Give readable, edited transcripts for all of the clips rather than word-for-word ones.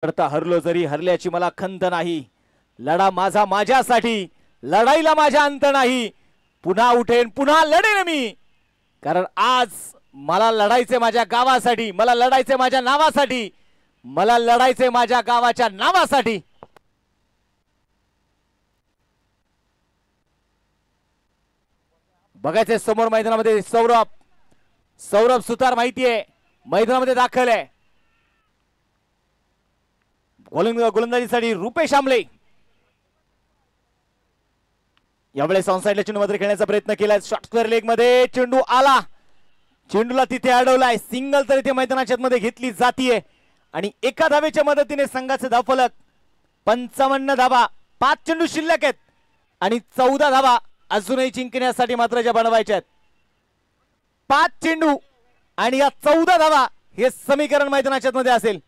करता हरलो जरी हरल्याची मला खंत नाही, लढा माझा माझ्यासाठी, लढाईला माझा अंत नाही, पुन्हा उठेन पुन्हा लढेन मी, कारण आज मला लढायचे माझ्या गावासाठी, मला लढायचे माझ्या नावासाठी, मला लढायचे माझ्या गावाच्या नावासाठी। बघायचे समोर मैदानामध्ये सौरभ सुतार माहिती आहे मैदानामध्ये दाखल आहे। गोलंदाजीसाठी रुपेश आमले यावेळेस ऑन साइडला चेंडू मात्र खेळण्याचा प्रयत्न केलाय, शॉर्ट स्क्वेअर लेग मध्ये चेंडू आला, चेंडूला तिथे अडवलाय, सिंगल तर इथे मैदानाच्या मध्ये घेतली जातीये आणि एका धावेच्या मदतीने संघाचे धावफलक 55 धावा, 5 चेंडू शिल्लक आहेत आणि 14 धावा अजूनही जिंकण्यासाठी मात्र ज्या बनवायच्या आहेत। 5 चेंडू आणि या 14 धावा हे समीकरण मैदानाच्या मध्ये असेल।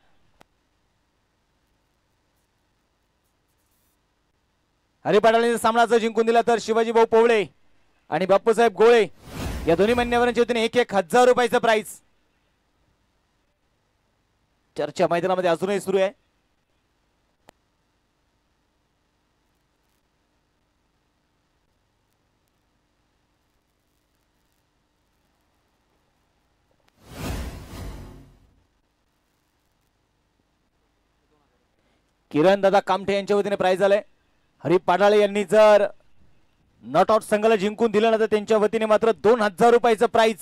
हरिपाडाळीने सामना जर जिंकून दिला तर शिवाजी भाऊ पोवळे आणि बाप्पूसाहेब गोळे या दोन्ही मान्यवरांच्या वतीने 1,000 रुपयाचं प्राइज। चर्चा मैदानामध्ये अजूनही सुरू आहे। किरण दादा कामठे यांच्या वतीने प्राइज आलंय। हरी पाडाळे यांनी जर नॉट आउट संघाला जिंकून दिलं ना तर त्यांच्या वतीने मात्र 2,000 रुपयाचं प्राइज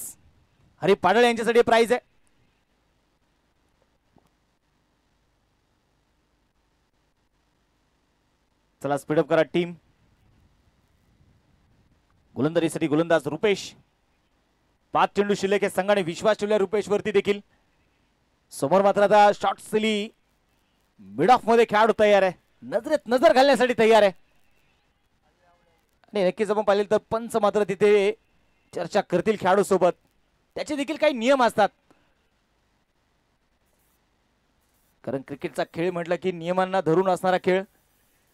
हरी पाडाळे यांच्यासाठी प्राइज आहे। चला स्पीडअप करा टीम। गोलंदाजीसाठी गोलंदाज रुपेश, 5 चेंडू शिल्लक आहे, संघाने विश्वास ठेवला रुपेश वरती देखील। समोर मात्र आता शॉर्ट सिली मिड ऑफ मध्ये खेळाडू तयार आहे, नजरेत नजर घालण्यासाठी तयार आहे आणि नक्कीच आपण पाहिलं तर पंच मात्र तिथे चर्चा करतील खेळाडू सोबत, त्याचे देखील काही नियम असतात, कारण क्रिकेटचा खेळ म्हटलं की नियमांना धरून असणारा खेळ,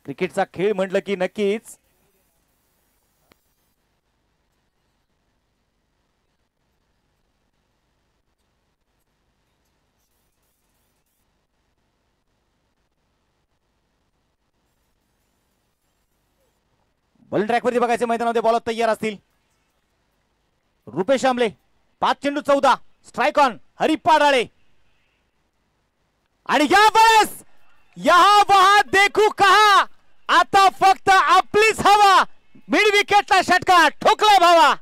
क्रिकेटचा खेळ म्हटलं की नक्कीच बॉलिंग ट्रॅक वरती बघायचे मैदानामध्ये बॉलर तयार असतील। रुपेश आमले 5 चेंडू 14, स्ट्राइक ऑन हरी पाडाळे आणि यावेळेस यहा वहा देखू कहा, आता फक्त आपलीच हवा, मिड विकेटला षटकार ठोकला भावा।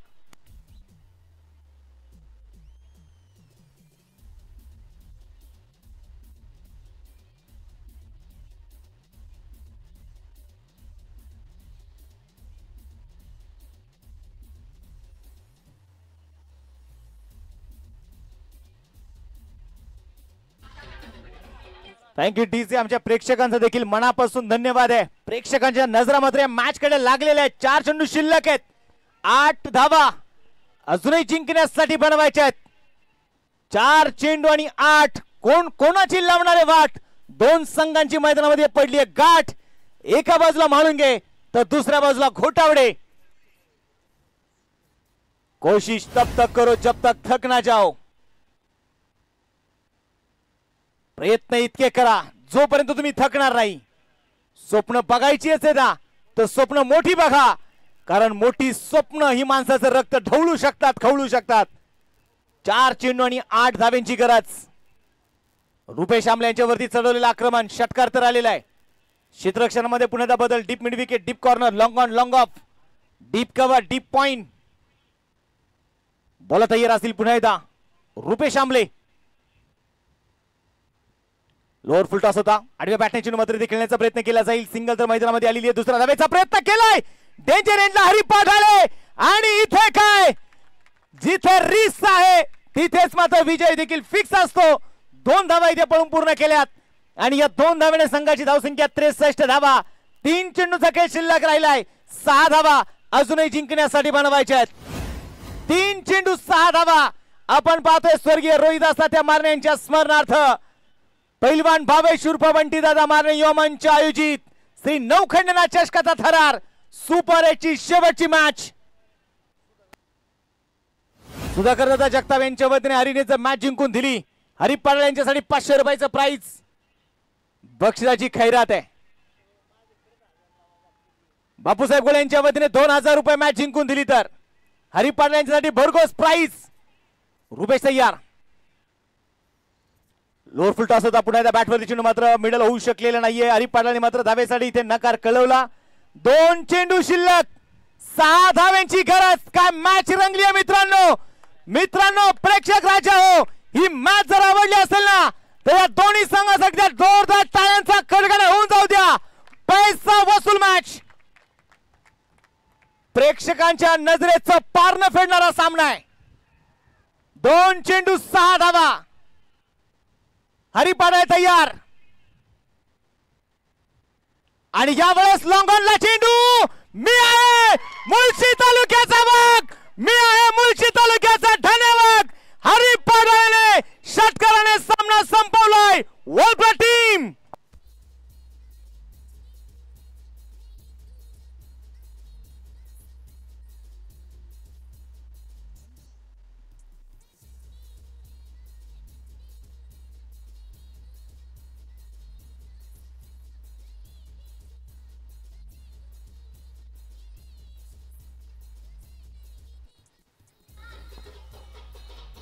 थँक्यू डीसी, आमच्या प्रेक्षकांचा देखील मनापासून धन्यवाद आहे। प्रेक्षकांच्या नजरा मात्र मॅच कडे लागलेल्या आहेत। 4 चेंडू शिल्लक आहेत, 8 धावा अजूनही जिंकण्यासाठी बनवायच्या आहेत। 4 चेंडू आणि 8, कोण कोणाची लावणारे वाट, दोन संघांची मैदानामध्ये पडली आहे गाठ, एका बाजूला म्हाळुंगे तर दुसऱ्या बाजूला घोटावडे। कोशिश तब तक करो जब तक थक ना जाओ, प्रयत्न इतके करा जोपर्यंत तुम्ही थकणार नाही। स्वप्न बघायची असेल ना तर स्वप्न मोठी बघा, कारण मोठी स्वप्न ही माणसाचं रक्त ढवळू शकतात, खवळू शकतात। 4 चेंडू आणि 8 धाव्यांची गरज। रुपेश आमले यांच्यावरती चढवलेलं आक्रमण, षटकार तर आलेला आहे। क्षेत्ररक्षणामध्ये पुन्हा बदल, deep mid wicket, deep corner, long on long of, deep cover, deep point. Ball तयार असतील पुन्हा एकदा रुपेश आमले। लोअर फुल टॉस होता, आडव्या बॅटने चेंडू मात्र इथे खेळण्याचा प्रयत्न केला जाईल, सिंगल तर मैदानामध्ये आलेली आहे, दुसरा धावेचा प्रयत्न केलाय, डेंजर एंडला हरी पाडाळे आणि इथे काय, जिथे रिस्क आहे तिथेच मात्र विजय देखील फिक्स असतो। 2 धावा इथे पळून पूर्ण केल्यात आणि या 2 धावेने संघाची धावसंख्या 63 धावा, 3 चेंडूचा खेळ शिल्लक राहिलाय, 6 धावा अजूनही जिंकण्यासाठी बनवायच्या आहेत। 3 चेंडू 6 धावा। आपण पाहतोय स्वर्गीय रोहिदास तात्या मारणे यांच्या स्मरणार्थ पैलवान भावेश उर्फ बंटी दादा मारणे युवा मंच आयोजित श्री नवखंडना चषकाचा थरार सुपर 8 ची शेवटची मॅच। सुधाकर दादा जगताप यांच्या वतीने हरिने जर मॅच जिंकून दिली, हरी पाडाळे यांच्यासाठी 500 रुपयाचं प्राइज। बक्षिसाची खैरात आहे. बापूसाहेब गोळे यांच्या वतीने 2000 रुपये मॅच जिंकून दिली तर हरी पाटील यांच्यासाठी भरघोस प्राइज. रुपेश तयार. लोअर फुल टॉस होता. पुन्हा बॅटवरती चेंडू मात्र मिडल होऊ शकलेला नाहीये. हरी पाटलांनी मात्र धावेसाठी इथे नकार कळवला. 2 चेंडू शिल्लक, 6 धाव्यांची गरज. काय मॅच रंगली आहे मित्रांनो. मित्रांनो प्रेक्षक राजा हो, ही मॅच जर आवडली असेल ना तर या दोन्ही संघासाठी जोरदार टाळ्यांचा कडकडाट होऊन जाऊ द्या. पैसा वसूल मॅच. प्रेक्षकांच्या नजरेचं पारणं फेडणारा सामना आहे. 2 चेंडू 6 धावा. हरी पाटील तयार. आणि यावेळेस लॉंग ऑनला चेंडू. मी आहे मुळशी तालुक्याचा वाघ, मी आहे मुळशी तालुक्याचा धन्यवाद. हरी पाटीलने षटकाराने सामना संपवलाय. वोल्प्रा टीम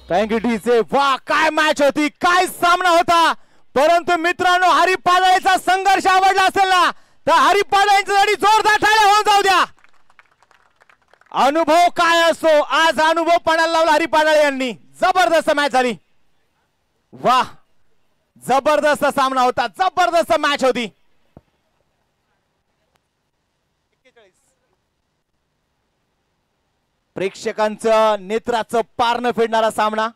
थँक यू डीजे. वाह काय मॅच होती, काय सामना होता. परंतु मित्रांनो हरी पाटीलचा संघर्ष आवडला असेल ना तर हरी पाटील यांच्यासाठी जोरदार टाळ्या होऊन जाऊ द्या. अनुभव काय असो, आज अनुभव पणाला लावला हरी पाटील यांनी. जबरदस्त मॅच झाली. वाह जबरदस्त सामना होता, जबरदस्त मॅच होती. प्रेक्षकांचं नेत्राचं पारणं फेडणारा सामना.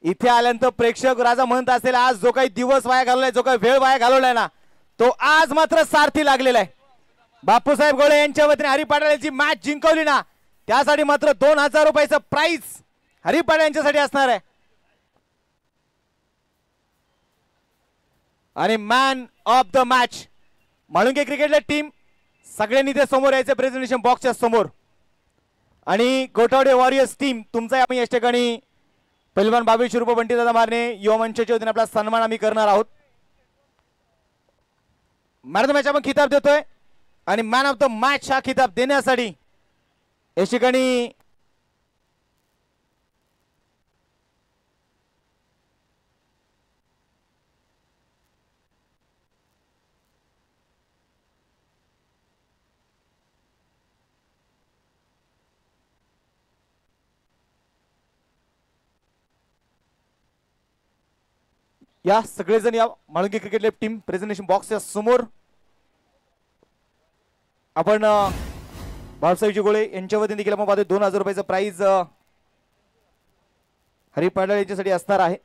इथे आल्यानंतर प्रेक्षक राजा म्हणत असेल आज जो काही दिवस वाया घालवलाय, जो काही वेळ वाया घालवलाय ना तो आज मात्र सारथी लागलेला आहे. बापूसाहेब गोळे यांच्या वतीने हरी पाटील यांची मॅच जिंकवली ना त्यासाठी मात्र 2000 रुपयाचं प्राइज हरी पाटील यांच्यासाठी असणार आहे. आणि man of the match Mhalunge cricket team सगळ्यांनी ते समोर यायचं प्रेझेंटेशन बॉक्सच्या समोर. आणि गोटावडे वॉरियर्स टीम तुमचा आम्ही या ठिकाणी पहिलवान 22 रुपये बंटी दादा मारणे युवा मंचाच्या वतीने आपला सन्मान आम्ही करणार आहोत. मॅन ऑफ द मॅच आपण खिताब देतोय आणि मॅन ऑफ द मॅच हा खिताब देण्यासाठी या ठिकाणी या सगळेजण या Mhalunge cricket left team presentation बॉक्सच्या समोर आपण भाऊसाहेबजी गोळे यांच्या वतीने देखील आपण पाहतोय 2000 रुपयाचं प्राइज हरी पाटील यांच्यासाठी असणार आहे.